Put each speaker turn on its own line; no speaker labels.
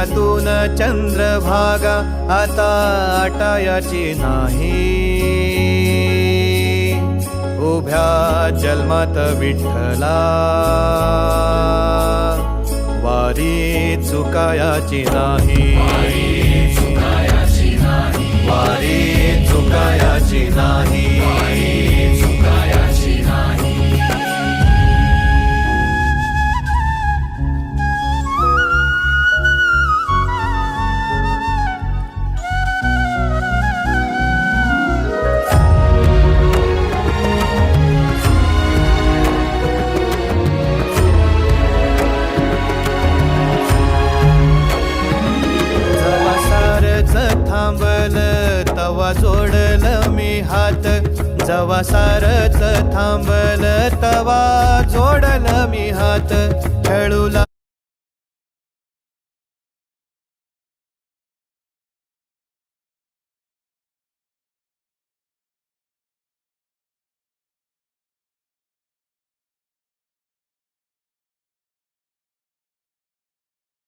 त्यातून चंद्रभागा आता आटायाची नाही. उभ्या जन्मात विठ्ठला वारी चुकायाची नाही. वारी चुकायाची नाही. थांबल तवा जोडल मी हात. जवा सारच थांबल तवा जोडल मी हात. खेळूला